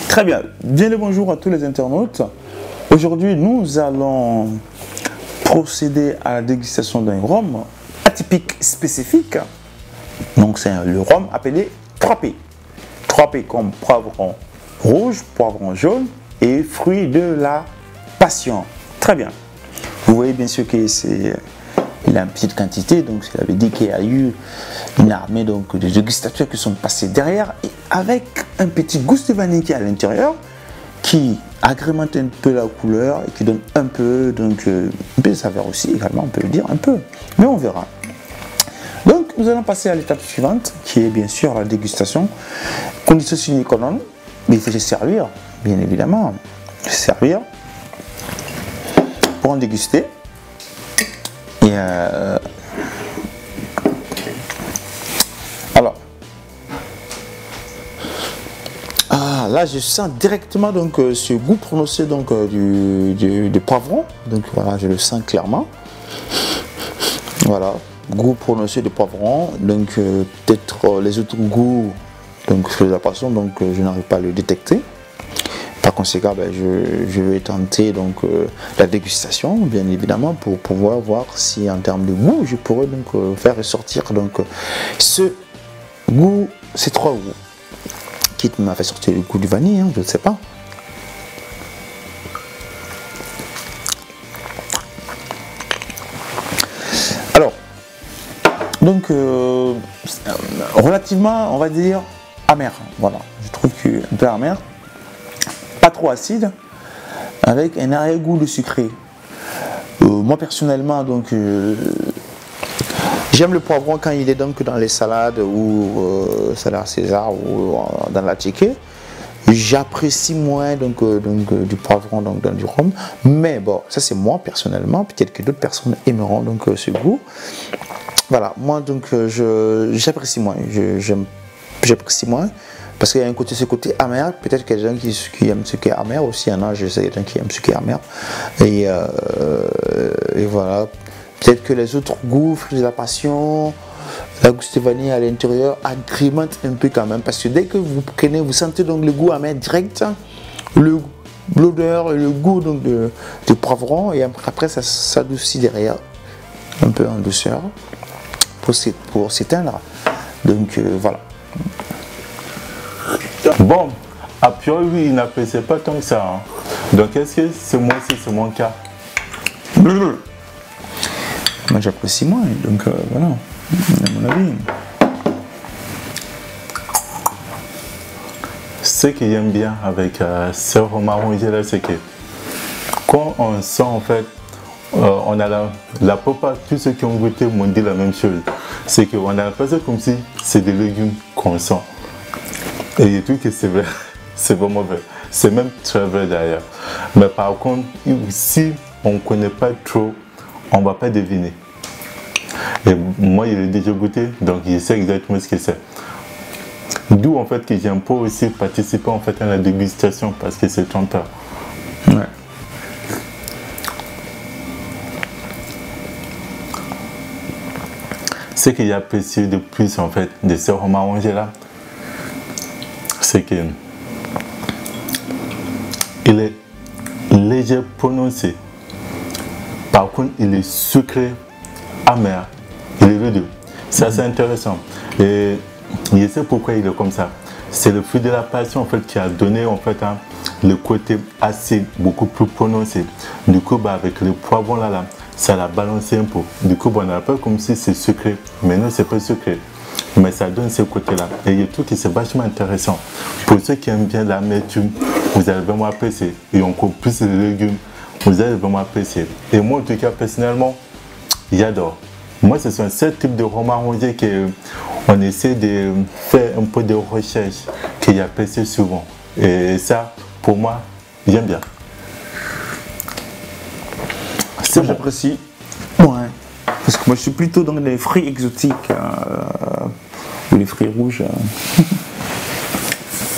Très bien, bien le bonjour à tous les internautes. Aujourd'hui, nous allons procéder à la dégustation d'un rhum atypique spécifique. Donc c'est le rhum appelé 3P. 3P comme poivron rouge, poivron jaune et fruit de la passion. Très bien. Vous voyez bien sûr que il a une petite quantité, donc ça veut dire qu'il y a eu une armée donc, de dégustateurs qui sont passés derrière et avec un petit goût de vanille qui est à l'intérieur qui agrémente un peu la couleur et qui donne un peu, donc, un peu de saveur aussi également, on peut le dire un peu, mais on verra. Donc nous allons passer à l'étape suivante qui est bien sûr la dégustation. Condition sine qua non, mais il faut se servir, bien évidemment, se servir pour en déguster. Et alors, là je sens directement donc ce goût prononcé donc du poivron. Donc voilà, je le sens clairement. Voilà, goût prononcé de poivron. Donc peut-être les autres goûts donc de la passion, donc je n'arrive pas à le détecter. Par conséquent, je vais tenter donc la dégustation, bien évidemment, pour pouvoir voir si en termes de goût, je pourrais donc faire ressortir donc ce goût, ces trois goûts. Quitte m'a fait sortir le goût du vanille, hein, je ne sais pas. Alors, donc relativement, on va dire amer. Voilà, je trouve qu'un peu amer. Pas trop acide, avec un arrière-goût de sucré. Moi personnellement, donc j'aime le poivron quand il est donc dans les salades ou salade César ou dans la ticket. J'apprécie moins donc du poivron donc dans du rhum, mais bon, ça c'est moi personnellement. Peut-être que d'autres personnes aimeront donc ce goût. Voilà, moi donc j'apprécie moins. J'apprécie moins. Parce qu'il y a ce côté amer, peut-être qu'il y a des gens qui aiment ce qui est amer aussi, il y en a, je sais, des gens qui aiment ce qui est amer. Et voilà, peut-être que les autres goûts, fruits de la passion, la gousse de vanille à l'intérieur agrémentent un peu quand même. Parce que dès que vous prenez, vous sentez donc le goût amer direct, l'odeur et le goût donc de poivron, et après ça s'adoucit derrière, un peu en douceur, pour s'éteindre. Donc voilà. Bon, a priori, il n'appréciait pas tant que ça. Hein. Donc, est-ce que ce mois-ci, c'est mon cas? Moi, j'apprécie moins, donc voilà, à mon avis. Ce que j'aime bien avec ce rhum arrangé là, c'est que quand on sent en fait, on a la plupart, tous ceux qui ont goûté m'ont dit la même chose. C'est qu'on a l'impression comme si c'est des légumes qu'on sent. Et je trouve que c'est vrai, c'est vraiment vrai. C'est même très vrai d'ailleurs. Mais par contre, si on ne connaît pas trop, on ne va pas deviner. Et moi, je l'ai déjà goûté, donc je sais exactement ce que c'est. D'où en fait que j'aime pas aussi participer en fait à la dégustation parce que c'est trompeur. Ouais. Ce que j'apprécie de plus en fait de ce rhum arrangé là, c'est qu'il est léger prononcé. Par contre, il est sucré, amer. Il est les deux. Ça, c'est intéressant. Et je sais pourquoi il est comme ça. C'est le fruit de la passion en fait qui a donné en fait le côté acide beaucoup plus prononcé. Du coup, avec le poivron là, ça l'a balancé un peu. Du coup, on a pas comme si c'est sucré, mais non, c'est pas sucré. Mais ça donne ce côté-là. Et je trouve que c'est vachement intéressant. Pour ceux qui aiment bien l'amertume, vous allez vraiment apprécier. Et encore plus les légumes, vous allez vraiment apprécier. Et moi, en tout cas, personnellement, j'adore. Moi, ce sont ce type de rhum arrangé qu'on essaie de faire un peu de recherche, que j'apprécie souvent. Et ça, pour moi, j'aime bien. C'est bon. J'apprécie. Ouais. Parce que moi, je suis plutôt dans les fruits exotiques. Les fruits rouges.